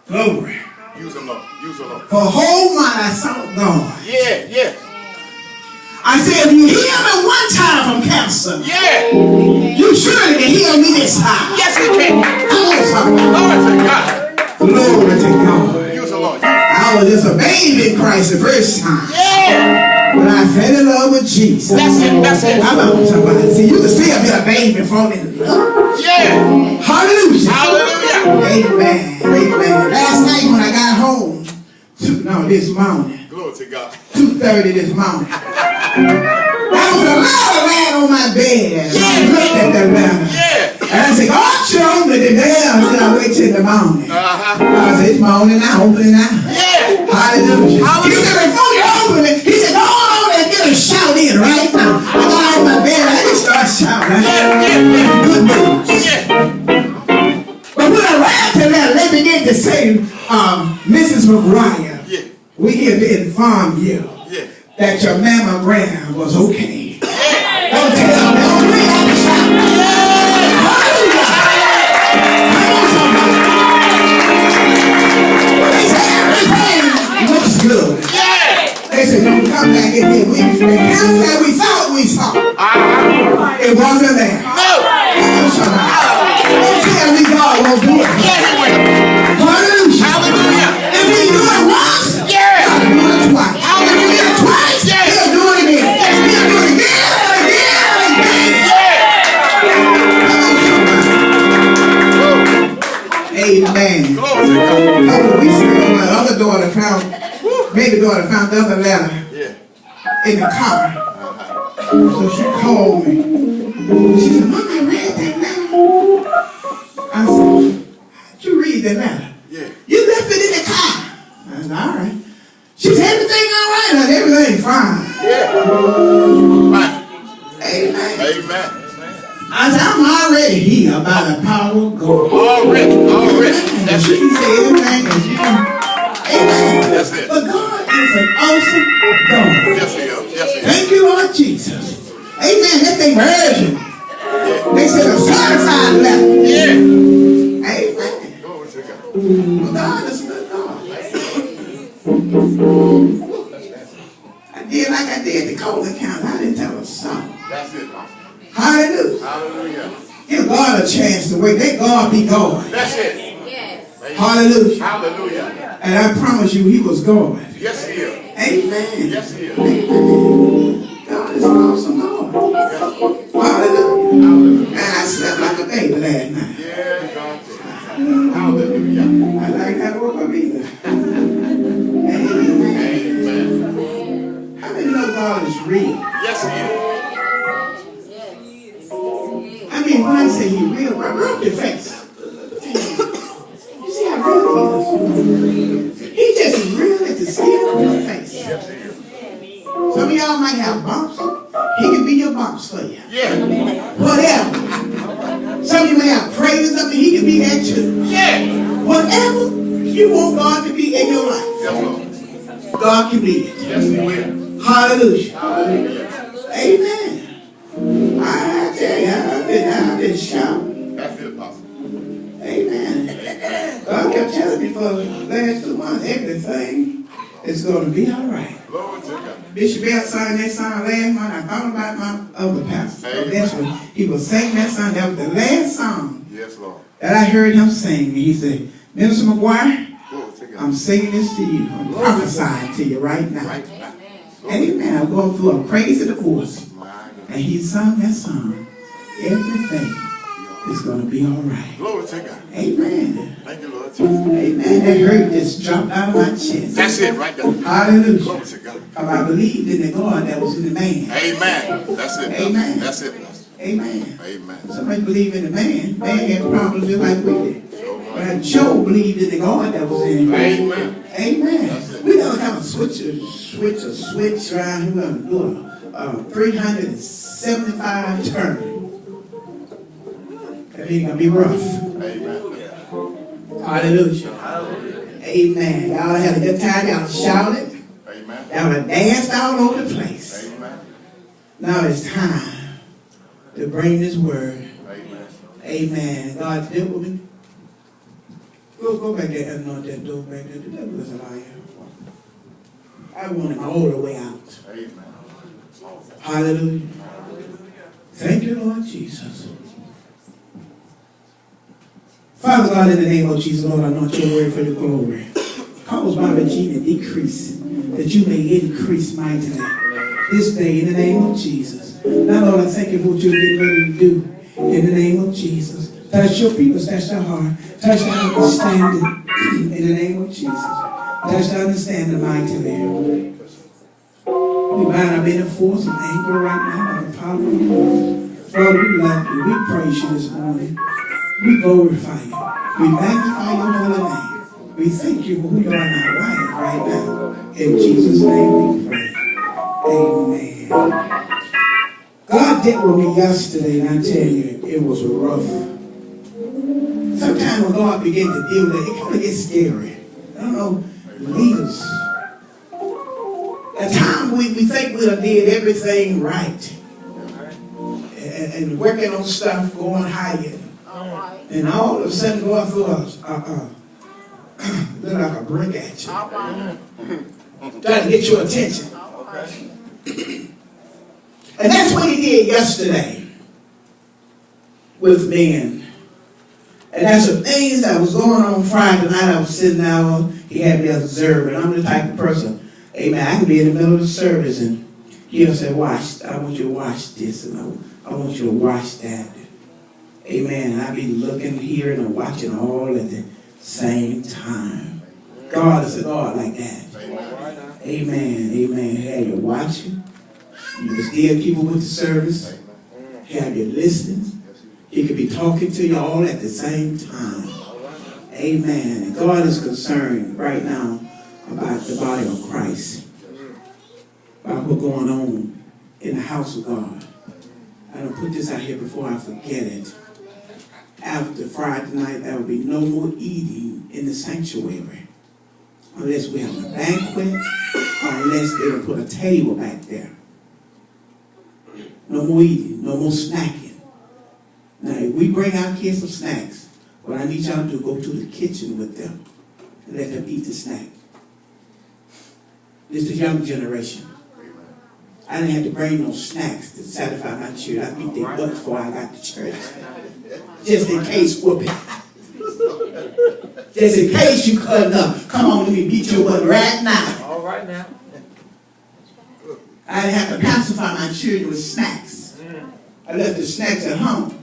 Glory. Use them, Lord. Use them, Lord. For a whole month I sought God. Yeah, yeah. I said, if you heal me one time from cancer, Yeah. you surely can heal me this time. Yes, He can. Come on, somebody. Glory to God. Glory to God. Use them, Lord. I was just a baby in Christ the first time. Yeah. When I fell in love with Jesus. That's it. That's it. Come on, somebody. See, you can still be a baby falling in love. Yeah. Hallelujah. Hallelujah. Amen. Amen. Last night when I got home, this morning. Glory to God. 2:30 this morning. There was a ladder laying on my bed. And I looked at that ladder. Yeah. And I said, God, show me the bell. Should I wait till the morning? I said, it's morning now, open it now. Yeah. Hallelujah. Hallelujah. He said, before you open it, he said, go on and get a shout in right now. I got out of my bed, I just started shouting. Yeah. Good news. Yeah. But when I read to that, they began to say, Mrs. McGuire, Yeah. we here to inform you Yeah. that your mammogram was okay. Yeah. Don't tell me, don't read out the shout. Hallelujah. Come on, somebody. They said everything looks good. Yeah. They said, don't come back in here. The cancer we thought we saw, it wasn't there. No. Come on, somebody. Don't tell me God won't do it. Yeah, He will. Hallelujah. Hallelujah. If He do it once, Yeah. He'll do it twice. Hallelujah. If He do it twice, Yeah. He'll do it again. He'll do it again and again and again. Amen. Glory to God. A couple of weeks ago, my other daughter baby daughter found the other letter in the car. So she called me. She said, Mom, I read that letter. I said, how'd you read that letter? Yeah. You left it in the car. I said, all right. She said, everything all right? I said, everything fine. Yeah. Fine. Amen. Amen. I said, I'm already healed by the power of God. Already. That's She it. said everything is you. Amen. That's it. But God is an awesome God. Yes, He is. Yes, He is. Thank you, Lord Jesus. Amen. That's the version. They said a certified letter. Yeah. Amen. Glory to God. Well, God is a good God. I did like I did the Colin County. I didn't tell a song. That's it. Hallelujah. Hallelujah. Give God a chance to wait. Let God be God. That's it. Yes. Hallelujah. Hallelujah. And I promise you, He was God. Yes, He is. Amen. Yes, He is. Amen. God is an awesome God. Hallelujah. And I slept like a baby last night. Yeah, God. Hallelujah. I like that woke up either. Amen. Amen. How many know God is real? Yes, He is. I mean, when I say He's real, rub your face. You see how real He is? He just as real as the skin on your face. Yes, He is. Some of y'all might have bumps. He can be your bumps for you. Yeah. Whatever. Some of you may have prayers up and He can be that too. Yeah. Whatever you want God to be in your life, Yes, Lord. God can be it. Yes, He will. Hallelujah. Hallelujah. Amen. I tell you, I've been shouting. That's it, Pastor. Amen. God kept telling me for the last 2 months, everything is going to be all right. Glory to God. Bishop Bell sang that song last month. I thought about my other pastor. So that's when he was singing that song. That was the last song Yes, Lord. that I heard him sing. And he said, Minister McGuire, Glory to God. I'm singing this to you. I'm prophesying to you right now. Right now. Amen. I'm going through a crazy divorce. My God. And he sung that song. Everything is going to be all right. Glory to God. Amen. Thank you, Lord Jesus. Amen. That hurt just dropped out of my chest. That's it right there. Hallelujah. Glory to God. Because I believed in the God that was in the man. Amen. That's it. Amen. That's it, Pastor. Amen. Amen. Somebody believe in the man. Man had problems just like we did. So much. But Job believed in the God that was in him. Amen. Amen. We don't kind of switch around. We're going to do a 375 turn. That ain't going to be rough. Amen. Hallelujah. Amen. Y'all had a good time. Y'all shouted. Amen. Y'all danced all over the place. Amen. Now it's time to bring this word. Amen. Amen. God deal with me. Go back there and anoint that door back there. The devil is a liar. I want him all the way out. Amen. Hallelujah. Thank you, Lord Jesus. Father God, in the name of Jesus, Lord, I anoint your word for your glory. Cause my Regina decrease, that you may increase mightily this day in the name of Jesus. Now, Lord, I thank you for what you're getting ready to do in the name of Jesus. Touch your people, touch their heart, touch their understanding in the name of Jesus. Touch their understanding mightily. We bind up any force of anger right now by the power of your word. Lord, we love you. We praise you this morning. We glorify you. We magnify your holy name. We thank you for who you are in our life right now. In Jesus' name we pray. Amen. God dealt with me yesterday, and I tell you, it was rough. Sometimes when God begins to deal with it, it kind of gets scary. I don't know, leaders. At times we think we done did everything right. And working on stuff, going higher. And all of a sudden going through us, look like a brick at you. Trying to get your attention. And that's what he did yesterday with men. And that's the things that was going on Friday night. I was sitting down, he had me observing. I'm the type of person, amen, I can be in the middle of the service and he'll say, watch, I want you to watch this and I want you to watch that. Amen. And I be looking, hearing, and watching all at the same time. God is a God like that. Amen. Amen. Have you watching? You can still keep up with the service. Have you listening? He could be talking to you all at the same time. Amen. And God is concerned right now about the body of Christ. About what's going on in the house of God. I don't put this out here before I forget it. After Friday night, there will be no more eating in the sanctuary. Unless we have a banquet, or unless they will put a table back there. No more eating, no more snacking. Now, if we bring our kids some snacks, what I need y'all to do, go to the kitchen with them and let them eat the snack. This is the young generation. I didn't have to bring no snacks to satisfy my children. I beat their butts before I got to church. Just in case whooping. Just in case you cut up. Come on, let me beat your butt right now. All right now. I didn't have to pacify my children with snacks. I left the snacks at home.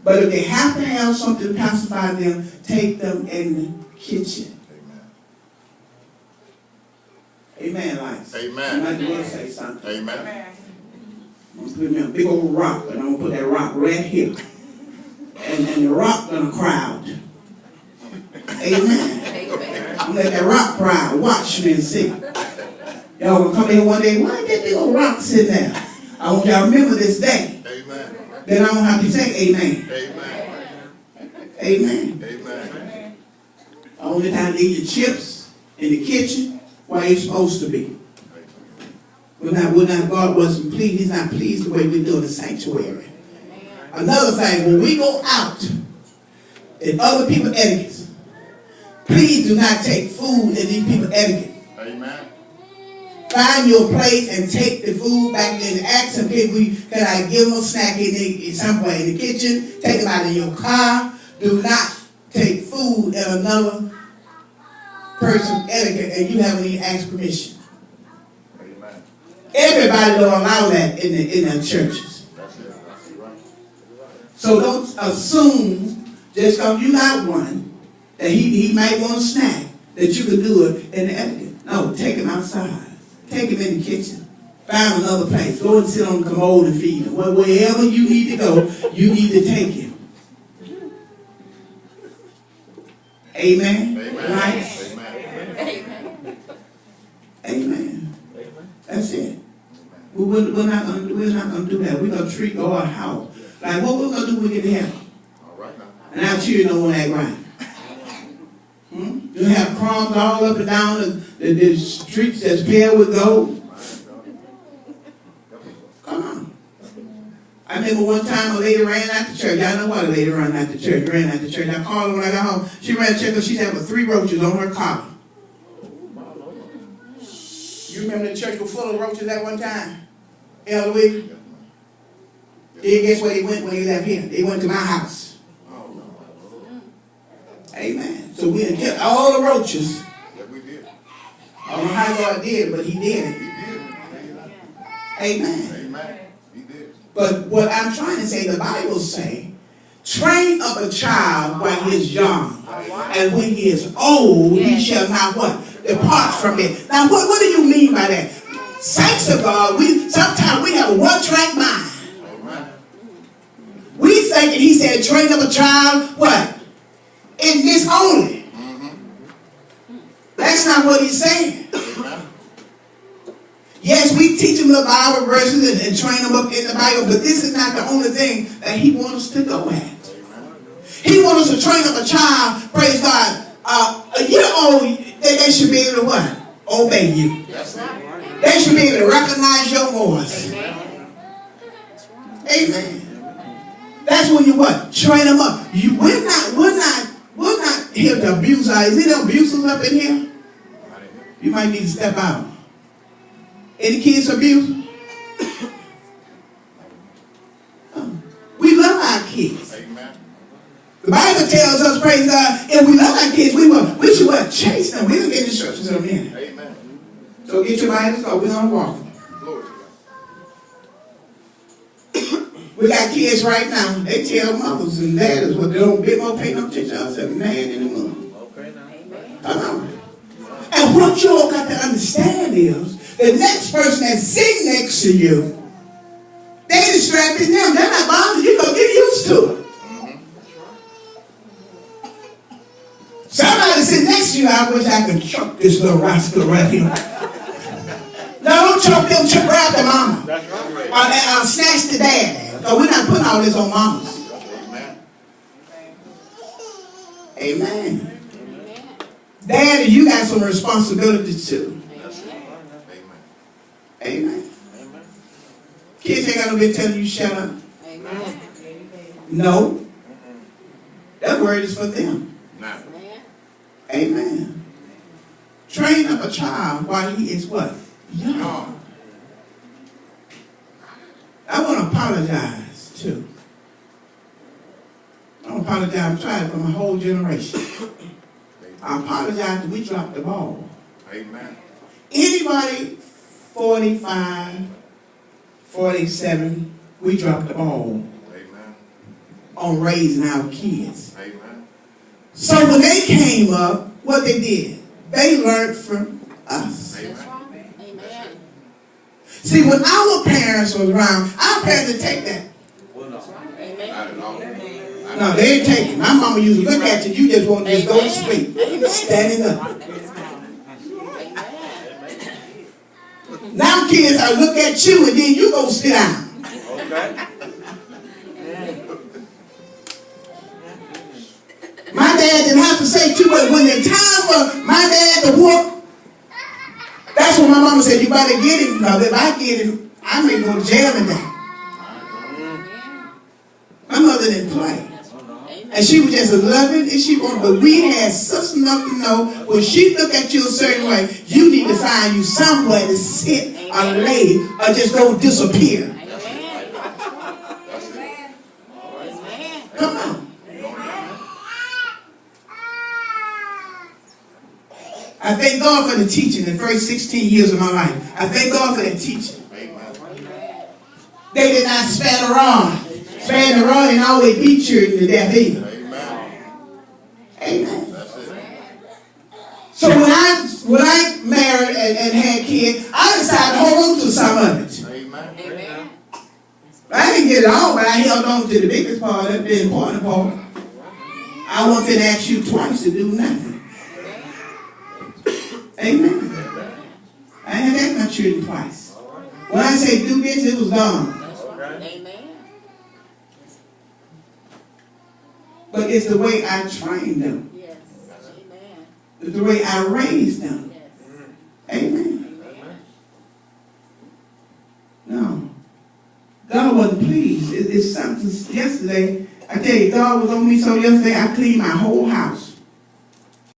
But if they have to have something to pacify them, take them in the kitchen. Amen, Lights. Amen. I might want to say something. Amen. I'm going to put me on a big old rock, and I'm going to put that rock right here. And the rock going to cry out. Amen. I'm going to let that rock cry. Watch me and see. Y'all going to come in one day, why is that big old rock sitting there? I want y'all to remember this day. Amen. Then I don't have to say amen. Amen. Amen. Amen. Only time to eat your chips in the kitchen, where it's supposed to be. God wasn't pleased. He's not pleased the way we do in the sanctuary. Another thing, when we go out in other people's etiquette, please do not take food in these people's etiquette. Amen. Find your place and take the food back in. Ask them, can I give them a snack somewhere in the kitchen? Take them out of your car. Do not take food in another person's etiquette and you haven't even asked permission. Amen. Everybody don't allow that in their churches. So don't assume just because you got one that he might want a snack that you could do it in the etiquette. No, take him outside. Take him in the kitchen. Find another place. Go and sit on the commode and feed him. Wherever you need to go, you need to take him. Amen. Amen. Right? Amen. Amen. That's it. We're not gonna do that. We're gonna treat God how. Like what we're gonna do when we get to heaven. All right now. And our children don't want to act right. You have crumbs all up and down the streets that's paved with gold. Come on. I remember one time a lady ran out the church. Y'all know why the lady ran out the church. Ran out the church. I called her when I got home. She ran to church because she had 3 roaches on her collar. You remember the church was full of roaches at one time? Eloise? Then guess where they went when they left here? They went to my house. Amen. So we had killed all the roaches. I don't know how God did it, but he did it. Amen. Amen. He did. But what I'm trying to say, the Bible say, train up a child while he is young. And when he is old, he shall not what? Depart from it. Now, what do you mean by that? Saints of God, sometimes we have a one-track mind. We thinking he said, train up a child, what? In this only. That's not what he's saying. Yes, we teach them the Bible verses and train them up in the Bible, but this is not the only thing that he wants us to go at. He wants us to train up a child, praise God, a year old, they should be able to what? Obey you. They should be able to recognize your voice. Amen. That's when you what? Train them up. We're not here to abuse. Is there abusers up in here? You might need to step out. Any kids abuse? We love our kids. The Bible tells us, praise God, if we love our kids, we should what? Chase them. We don't get instructions on them. Amen. So get your Bibles, so we're going to walk them. We got kids right now. They tell mothers and dads what they don't pay no attention to us as a man anymore. Okay, now. Come on. And what you all got to understand is the next person that's sitting next to you, they distracted them. They're not bothered. You're going to get used to it. Somebody sitting next to you, I wish I could choke this little rascal right here. No, don't choke them. Grab the mama. That's right. Or snatch the dad. So we're not putting all this on mamas. Amen. Daddy, you got some responsibilities too. Amen. Kids ain't got no big telling you shut up. No. That word is for them. Amen. Train up a child while he is what? Young. I want to apologize too. I want to apologize. I'm trying for my whole generation. I apologize that we dropped the ball. Amen. Anybody 45, 47, we dropped the ball. Amen. On raising our kids. Amen. So when they came up, what they did, they learned from us. Amen. See, when our parents was around, our parents didn't take that. No, they didn't take it. My mama used to look at you, you just want to just go to sleep. Standing up. Now kids, I look at you and then you go sit down. My dad didn't have to say too much. When it's time for my dad to whoop, that's when my mama said, you better get him, because if I get him, I may go to jail today. My mother didn't play. And she was just loving and she wanted, but we had such enough to know when she looked at you a certain way, you need to find you somewhere to sit or lay or just don't disappear. Come on. I thank God for the teaching the first 16 years of my life. I thank God for that teaching. They did not spare the rod. Spare the rod and always beat you to death either. Amen. So when I married and had kids, I decided to hold on to some of it. I didn't get it all, but I held on to the biggest part, the important part. I wanted to ask you twice to do nothing. Amen. I had asked my children twice. When I say do this, it was done. But it's the way I trained them. Yes. Amen. It's the way I raised them. Yes. Amen. No. God wasn't pleased. It's something yesterday. I tell you, God was on me so yesterday I cleaned my whole house.